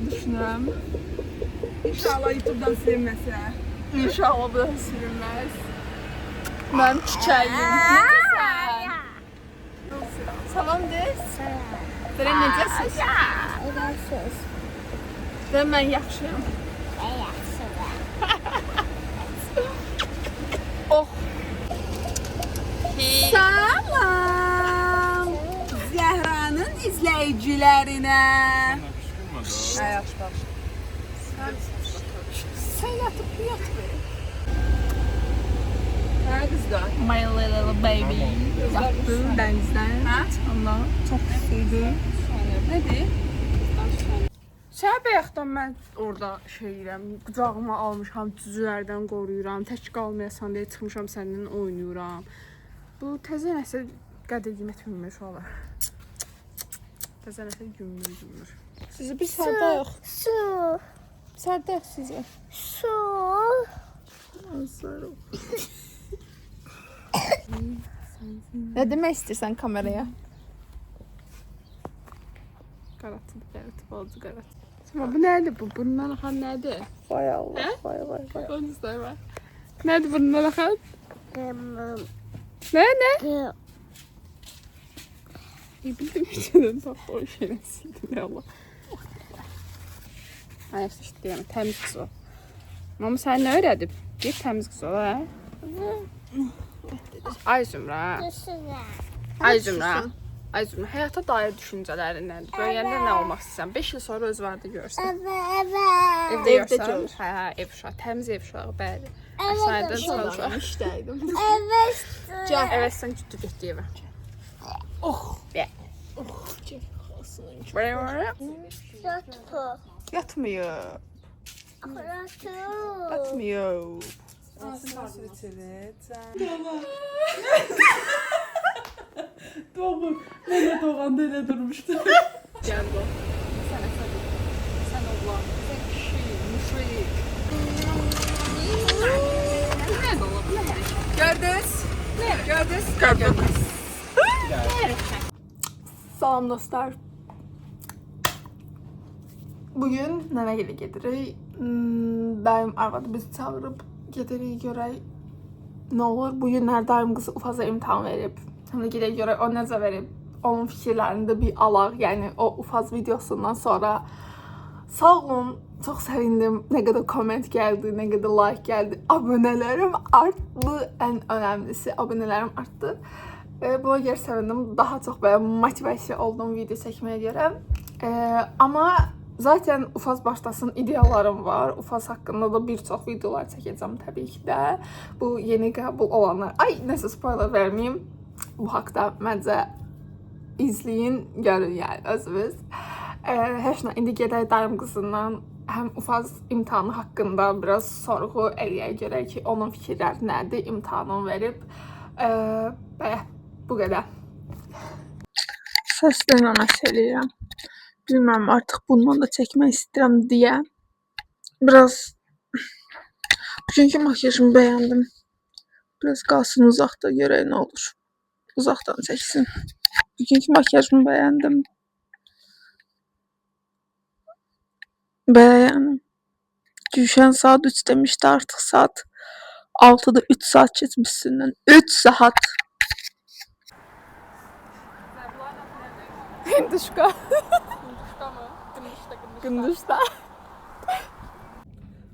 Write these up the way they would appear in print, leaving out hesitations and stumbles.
düşünürəm. İnşallah YouTube'dan silinməsə. İnşallah bu da silinməz. Mənim çiçəyim. Necəsən? Salam des. Belə necəsiz? Eləsiz. Və mən yaxşıyam. Yaxşıdır. Oh. Salam. Zəhranın izləyicilərinə. Nə yaxşı. Sən yatıp yat be. Hə qızlar. My little baby. Yattı dənizdən. Hə? Allah çox istəydi. Nədir? Səhər bayaqdan mən orada şeyirəm, qucağıma almışam, cüzülərdən qoruyuram, tək qalmayasan deyə çıxmışam səndən oynayıram. Bu təzə nəsə qədir qiymət bilmir olar. Təzə nəsə gümür. Sizi bir sardayıq. Su. Sardayıq sizi. Su. Nə demək istəyirsən kameraya? Qaratı, balcı qaratı. Ama bu nədir bu? Bundan axan nədir? Vay Allah, vay. Onu istəyirəm. Nədir bundan axan? Qımım. Nə? Qım. Bildim içindən tapdı o şeylə sildi. Nə Allah. Hayır, işte deyəm, təmiz qız ol. Mama sən nə öyrədib? Bir təmiz qız ol, hə? Ay Zümra. Ay Zümra. Ay Zümra, həyata dair düşüncələrindən, böyüyəndə nə olmaq istəyirsən? 5 il sonra öz vardı görürsən. Evdə görürsən? Hə, ev uşağı, təmiz ev uşağı, bəli. Əsayidən çalışaq. İşdəydim. Gəl, əvəzsən güddü getdi evə. Oh, be. Oh, çək xalsın. Yatmıyor. Yatmıyor. Doğru. Mehmet Oğan da öyle durmuştu. Gel bu. Sen efendim. Sen oğlan. Sen kişi. Müşrik. Ne dolabı ne her şey? Gördünüz. Ne? Gördünüz. Salam dostlar. Bugün nənə gilə gedirik. Dayım arvadı bizi çağırıb gedirik görək nə olur. Bugün dayım qızı ufaza imtahan verib. Həm də gilə görək o necə verib. Onun fikirlərini də bir alaq. Yəni o ufaz videosundan sonra sağ olun. Çox sevindim. Nə qədər komment gəldi, nə qədər like gəldi. Abunələrim artdı. Ən önəmlisi abunələrim artdı. Buna görə sevindim. Daha çox belə motivasiya olduğum video çəkməyə görə. Amma zaten ufaz başlasın ideyalarım var. Ufaz haqqında da bir çox videolar çəkəcəm təbii ki də. Bu yeni qəbul olanlar. Ay, nəsə spoiler verməyim. Bu haqda məncə izləyin, görün yəni özünüz. Heç nə, indi gedək dayım qızından həm ufaz imtahanı haqqında biraz sorğu eləyə görək ki, onun fikirləri nədir, imtahanını verib. Belə, bu qədər. Səslə nəsə eləyirəm. Bilməm, artıq bundan da çəkmək istəyirəm deyə. Biraz bugünkü makyajımı bəyəndim. Biraz qalsın uzaqda, görək nə olur. Uzaqdan çəksin. Bugünkü makyajımı bəyəndim. Bəyəndim. Düşən saat 3 demişdi, artıq saat 6'da 3 saat keçmişsindən. 3 saat. Hinduşka. Gündüzdə.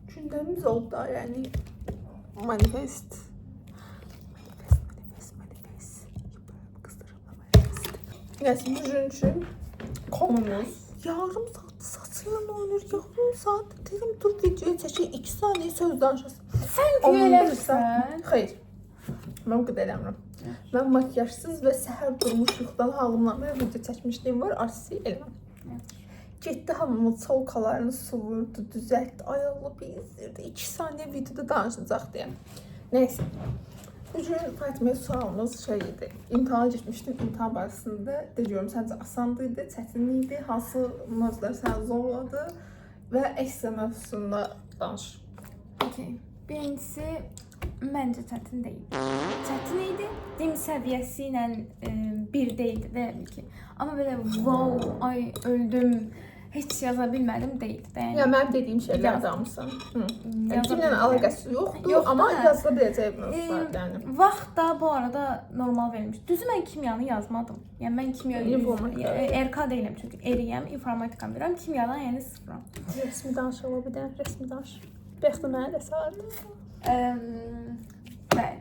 Gündəmiz oldu da, yəni manifest. Yes, bugün üçün konumuz. Yarım saat saçıyla oynayır, yarım saat. Dedim dur videoya çəkək, 2 saniye söz danışasın. Sən güyələmirsən? Xeyr. Mən bu qədər eləmirəm. Mən makyajsız və səhər durmuşluqdan halımla video çəkmişliyim var, artistlik eləməm. Getdi hamımın çolkalarını su vurdu, düzəltdi, ayaqla bezdirdi. 2 saniye videoda danışacaq deyə. Neyse. Bugün Fatimə sualımız şey idi. İmtihana getmişdim. İmtihan barəsində deyirəm, səncə asandı idi, çətin idi, hansı mövzular səni zorladı və ekstra mövzusunda danış. Okay. Birincisi məncə çətin deyil. Çətin idi. Dim səviyyəsi ilə bir deyildi təbii ki. Amma belə wow, ay öldüm. heç yaza bilmədim deyil də. Ya mənim dediyim şeylər Yaz. adamsan. Yaza Dillə bilmirəm. əlaqəsi yoxdur, Yoxdur, amma hə. yazıla biləcək mövzular yəni. Vaxt da bu arada normal verilmiş. Düzü mən kimyanı yazmadım. Yəni mən kimya İnformatika. RK deyiləm çünki eriyəm, informatika bilirəm. Kimyadan yəni sıfıram. Rəsmi danış ola bir dənə, rəsmi danış. Bəxtə mənə də sardı. Bəli.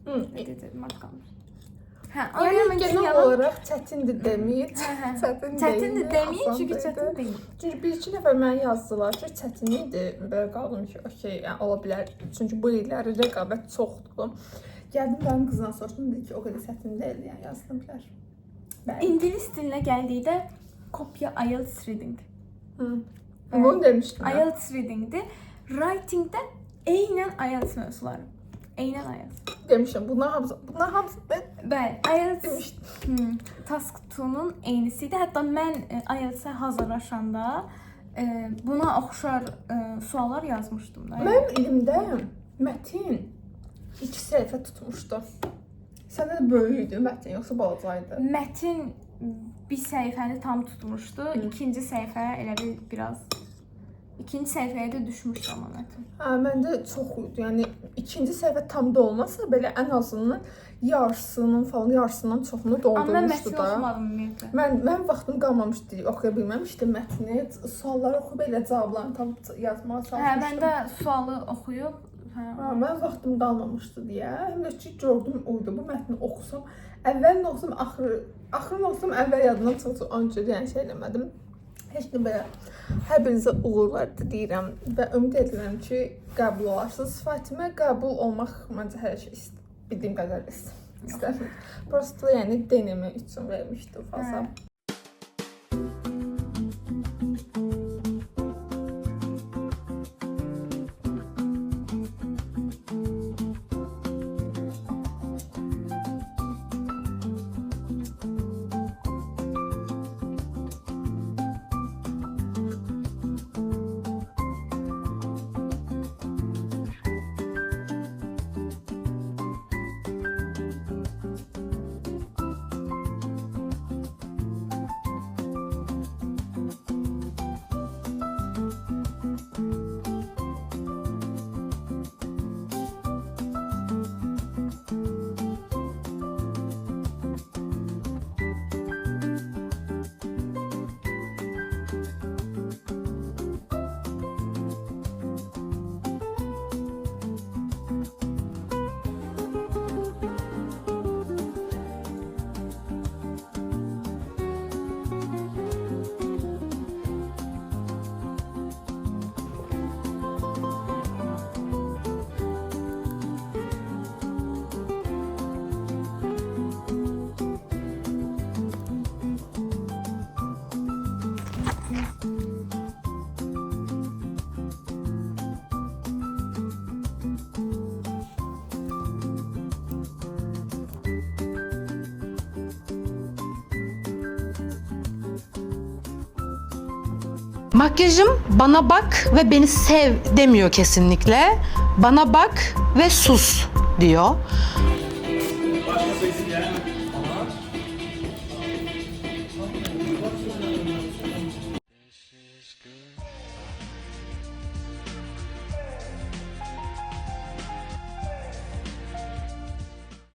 Hı. Dedim qalmış. Hə, Yəni genel olaraq çətindir demir. Çətindir deməyin çünki çətin deyil. Çünki bir-iki nəfər mənə yazdılar ki, çətin idi. Belə qaldım ki, okey, yəni ola bilər. Çünki bu illər rəqabət çoxdur. Gəldim mənim qızdan soruşdum, dedi ki, o qədər çətin deyil, yəni yazıla bilər. Bəli. İngilis dilinə gəldikdə kopya IELTS reading. Bunu demişdim. IELTS readingdir. Writingdə eynən IELTS mövzuları. Eynən IELTS. Demişəm. Bunlar hamısı ben Bəli, IELTS demişdim. task 2-nun eynisi idi. Hətta mən IELTS-ə hazırlaşanda buna oxşar suallar yazmışdım da. Mənim elimdə mətin 2 səhifə tutmuşdu. Səndə də böyük idi mətin, yoxsa balacaydı? Mətin bir səhifəni tam tutmuşdu. İkinci səhifə elə bir biraz İkinci səhifəyə də düşmüşdü amma mətin. Hə, məndə çox idi. Yəni ikinci səhifə tam da olmasa belə ən azından yarısından çoxunu Amma mən doldurmuşdu mətni da. oxumadım ümumiyyətlə. Mən vaxtım qalmamışdı, oxuya bilməmişdim mətni. Sualları oxuyub elə cavablarını tapıb yazmağa çalışmışdım. Hə, mən də sualı oxuyub, Mən vaxtım qalmamışdı deyə, həm də ki gördüm oydu bu mətni oxusam, əvvəlini oxusam, axırını oxusam, əvvəl yadımdan çıxdı, ancaq yəni şey eləmədim. Heç nə belə. Hər birinizə uğurlar diləyirəm və ümid edirəm ki, qəbul olarsınız. Fatimə qəbul olmaq məncə hər şey bildiyim qədər istəmir. Prosto yəni deneme üçün vermişdi fazla. Makyajım bana bak ve beni sev demiyor kesinlikle. Bana bak ve sus diyor.